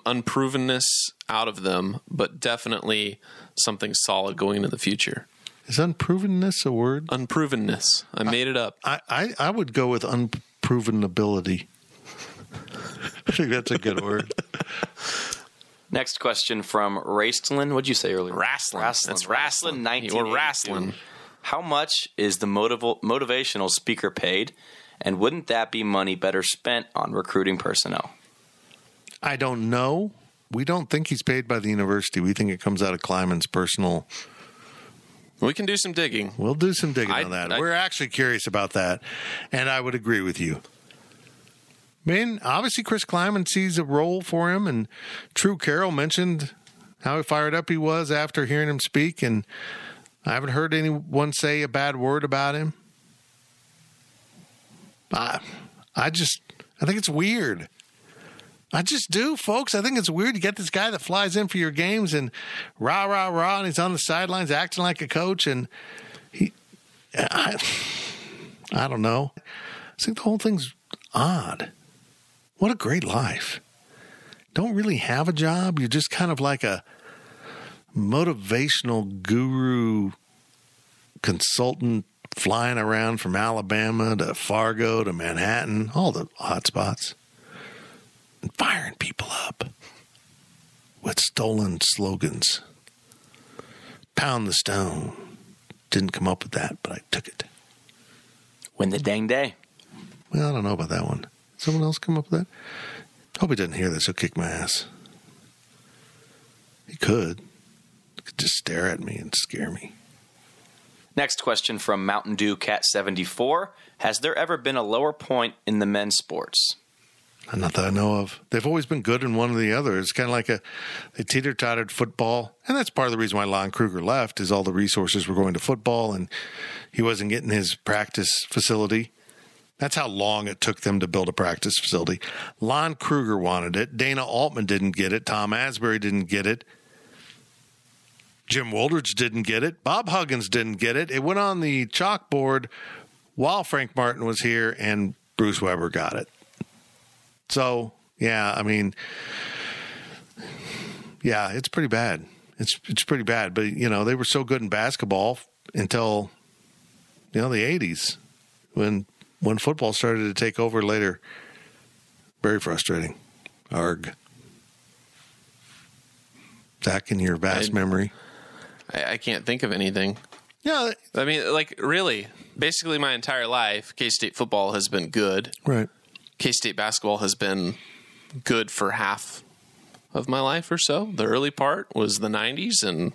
unprovenness out of them, but definitely something solid going into the future. Is unprovenness a word? Unprovenness. I made it up. I would go with unprovenability. I think that's a good word. Next question from Raistlin. What'd you say earlier? Wrestling. That's Wrestling 1982. Or wrestling. How much is the motivational speaker paid, and wouldn't that be money better spent on recruiting personnel? I don't know. We don't think he's paid by the university. We think it comes out of Kleiman's personal. We can do some digging. We'll do some digging on that. We're actually curious about that, and I would agree with you. I mean, obviously Chris Kleiman sees a role for him, and True Carroll mentioned how fired up he was after hearing him speak, and I haven't heard anyone say a bad word about him. I think it's weird. I just do, folks. I think it's weird. You get this guy that flies in for your games and rah, rah, rah, and he's on the sidelines acting like a coach, and I don't know. I think the whole thing's odd. What a great life. Don't really have a job. You're just kind of like a motivational guru consultant flying around from Alabama to Fargo to Manhattan, all the hot spots, and firing people up with stolen slogans. Pound the stone. Didn't come up with that, but I took it. Win the dang day. Well, I don't know about that one. Someone else come up with that? Hope he doesn't hear this. He'll kick my ass. He could. He could just stare at me and scare me. Next question from Mountain Dew Cat 74. Has there ever been a lower point in the men's sports? Not that I know of. They've always been good in one or the other. It's kind of like they teeter-tottered football. And that's part of the reason why Lon Kruger left, is all the resources were going to football, and he wasn't getting his practice facility. That's how long it took them to build a practice facility. Lon Kruger wanted it. Dana Altman didn't get it. Tom Asbury didn't get it. Jim Woldridge didn't get it. Bob Huggins didn't get it. It went on the chalkboard while Frank Martin was here, and Bruce Weber got it. So, yeah, I mean, yeah, it's pretty bad. It's pretty bad. But, they were so good in basketball until, the 80s when football started to take over later. Very frustrating. Arg. Zach, in your vast memory? I can't think of anything. Yeah. I mean, like, really, basically my entire life, K-State football has been good. Right. K-State basketball has been good for half of my life or so. The early part was the 90s, and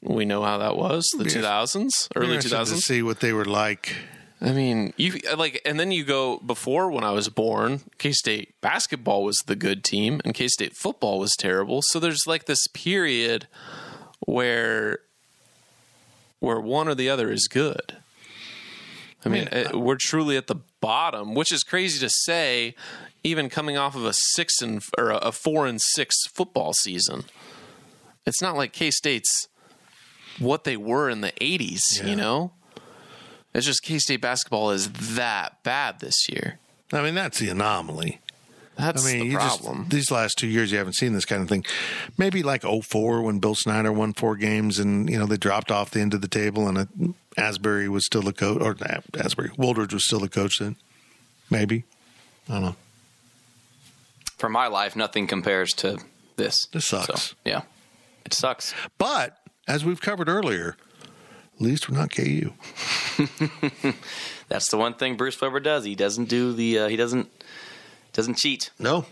we know how that was. The 2000s, early 2000s. To see what they were like. I mean, and then you go before when I was born, K-State basketball was the good team and K-State football was terrible. So there's like this period where one or the other is good. I mean, we're truly at the bottom, which is crazy to say, even coming off of a 4-6 football season. It's not like K-State's what they were in the 80s, you know? It's just K-State basketball is that bad this year. I mean, that's the anomaly. That's the problem. These last 2 years, you haven't seen this kind of thing. Maybe like 2004 when Bill Snyder won 4 games and, they dropped off the end of the table and Asbury was still the coach, or Woldridge was still the coach then. Maybe. I don't know. For my life, nothing compares to this. This sucks. So, yeah. It sucks. But, as we've covered earlier, at least we're not KU. That's the one thing Bruce Weber does. He doesn't do he doesn't cheat. No.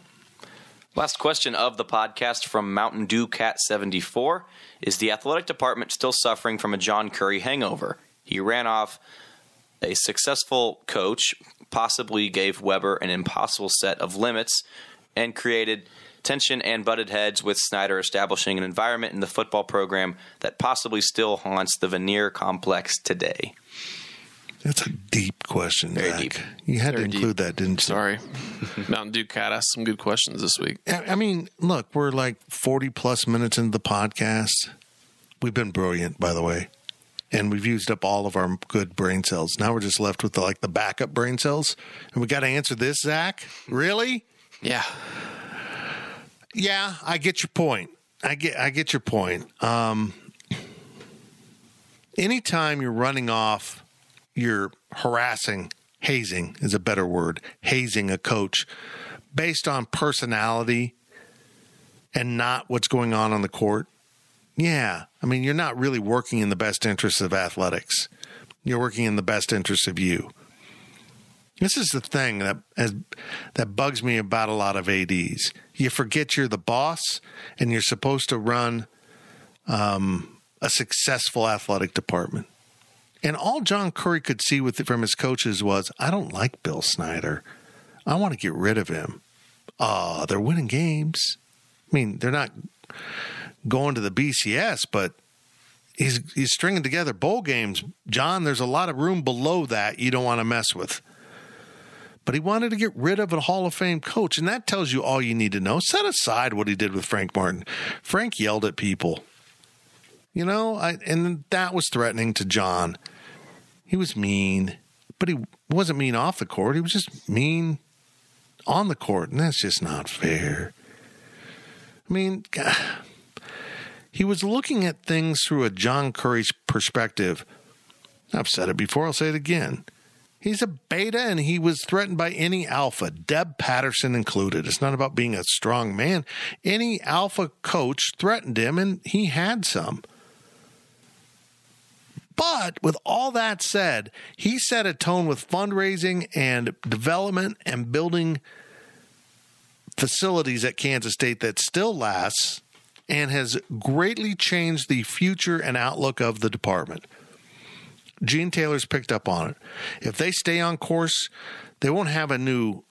Last question of the podcast from Mountain Dew Cat 74. Is the athletic department still suffering from a John Currie hangover? He ran off a successful coach, possibly gave Weber an impossible set of limits, and created tension and butted heads with Snyder, establishing an environment in the football program that possibly still haunts the Veneer complex today. That's a deep question, Very Zach. deep. You had Very to include deep. that, didn't you? Sorry. Mountain Dew Cat asked some good questions this week. I mean, look, we're like 40-plus minutes into the podcast. We've been brilliant, by the way. And we've used up all of our good brain cells. Now we're just left with the backup brain cells. And we got to answer this, Zach? Really? Yeah. Yeah, I get your point. I get your point. Anytime you're running off, you're hazing is a better word, hazing a coach based on personality and not what's going on the court. Yeah, I mean, you're not really working in the best interests of athletics. You're working in the best interests of you. This is the thing that bugs me about a lot of ADs. You forget you're the boss and you're supposed to run a successful athletic department. And all John Currie could see from his coaches was, I don't like Bill Snyder. I want to get rid of him. They're winning games. I mean, they're not going to the BCS, but he's stringing together bowl games. John, there's a lot of room below that you don't want to mess with. But he wanted to get rid of a Hall of Fame coach, and that tells you all you need to know. Set aside what he did with Frank Martin. Frank yelled at people. And that was threatening to John. He was mean, but he wasn't mean off the court. He was just mean on the court, and that's just not fair. I mean, he was looking at things through a John Currie's perspective. I've said it before, I'll say it again. He's a beta, and he was threatened by any alpha, Deb Patterson included. It's not about being a strong man. Any alpha coach threatened him, and he had some. But with all that said, he set a tone with fundraising and development and building facilities at Kansas State that still lasts and has greatly changed the future and outlook of the department. Gene Taylor's picked up on it. If they stay on course, they won't have a new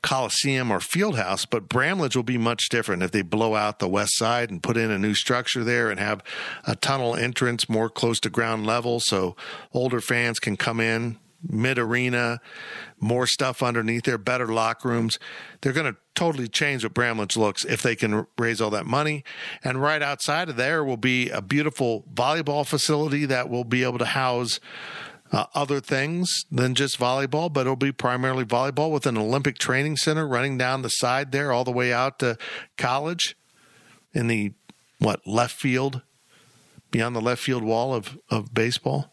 Coliseum or Fieldhouse, but Bramlage will be much different if they blow out the west side and put in a new structure there and have a tunnel entrance more close to ground level so older fans can come in, mid-arena, more stuff underneath there, better locker rooms. They're going to totally change what Bramlage looks if they can raise all that money. And right outside of there will be a beautiful volleyball facility that will be able to house other things than just volleyball, but it'll be primarily volleyball with an Olympic training center running down the side there all the way out to college in the, left field, beyond the left field wall of baseball.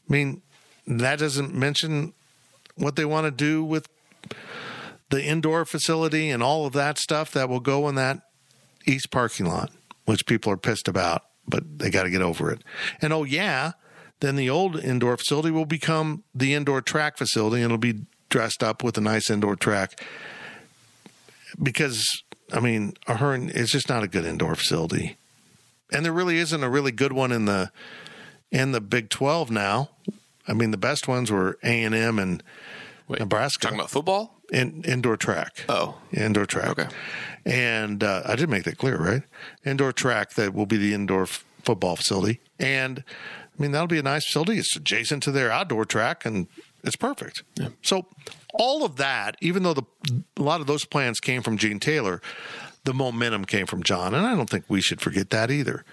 I mean, that doesn't mention what they want to do with the indoor facility and all of that stuff that will go in that east parking lot, which people are pissed about. but they got to get over it. And then the old indoor facility will become the indoor track facility, and it'll be dressed up with a nice indoor track. Because, Ahern is just not a good indoor facility. And there really isn't a really good one in the Big 12 now. The best ones were A&M and Nebraska. Talking about football? Indoor track. Oh. Indoor track. Okay. And I did make that clear, right? Indoor track, that will be the indoor football facility. And, that'll be a nice facility. It's adjacent to their outdoor track, and it's perfect. Yeah. So all of that, even though a lot of those plans came from Gene Taylor, the momentum came from John. And I don't think we should forget that either.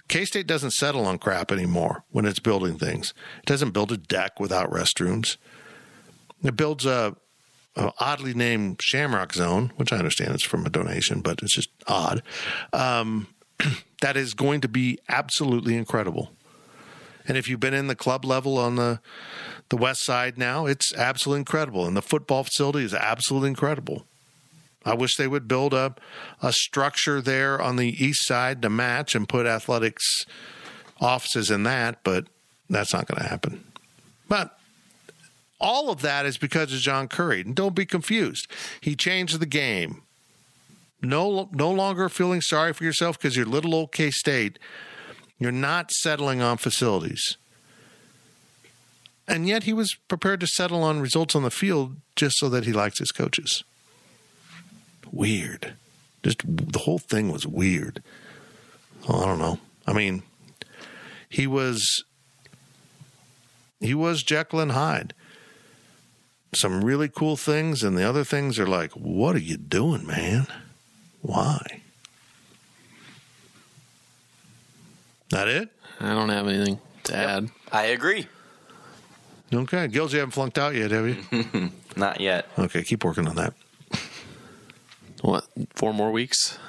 K-State doesn't settle on crap anymore when it's building things. It doesn't build a deck without restrooms. It builds a oddly named Shamrock Zone, which I understand is from a donation, but it's just odd. That is going to be absolutely incredible. And if you've been in the club level on the west side now, it's absolutely incredible. And the football facility is absolutely incredible. I wish they would build a structure there on the east side to match and put athletics offices in that, but that's not going to happen. But all of that is because of John Currie. And don't be confused. He changed the game. No longer feeling sorry for yourself because you're little old K-State. You're not settling on facilities. And yet he was prepared to settle on results on the field just so that he likes his coaches. Weird. Just the whole thing was weird. Oh, I don't know. He was Jekyll and Hyde. Some really cool things, and the other things are like, what are you doing, man? Why? That it? I don't have anything to add. I agree. Okay. Gills, you haven't flunked out yet, have you? Not yet. Okay, keep working on that. What, 4 more weeks?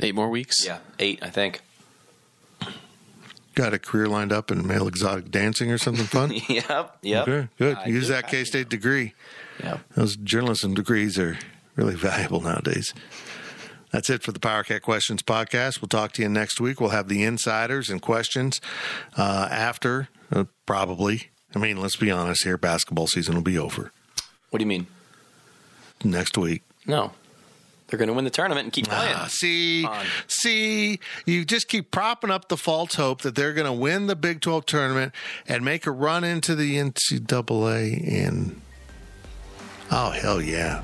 8 more weeks? Yeah, 8, I think. Got a career lined up in male exotic dancing or something fun? Yep. Okay, good. Use that K-State degree. Yep. Those journalism degrees are really valuable nowadays. That's it for the PowerCat Questions podcast. We'll talk to you next week. We'll have the insiders and questions after, probably. Let's be honest here. Basketball season will be over. What do you mean? Next week. No. They're going to win the tournament and keep playing. See, you just keep propping up the false hope that they're going to win the Big 12 tournament and make a run into the NCAA. And oh, hell yeah.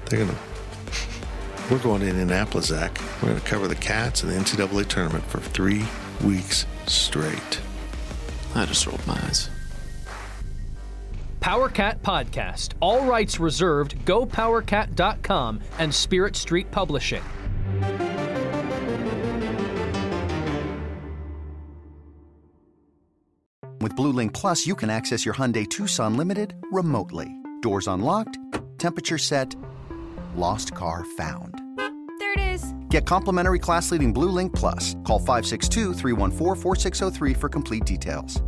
We're going to Indianapolis, Zach. We're going to cover the Cats and the NCAA tournament for 3 weeks straight. I just rolled my eyes. PowerCat Podcast. All rights reserved. GoPowerCat.com and Spirit Street Publishing. With Blue Link Plus, you can access your Hyundai Tucson Limited remotely. Doors unlocked, temperature set, lost car found. There it is. Get complimentary class-leading Blue Link Plus. Call 562-314-4603 for complete details.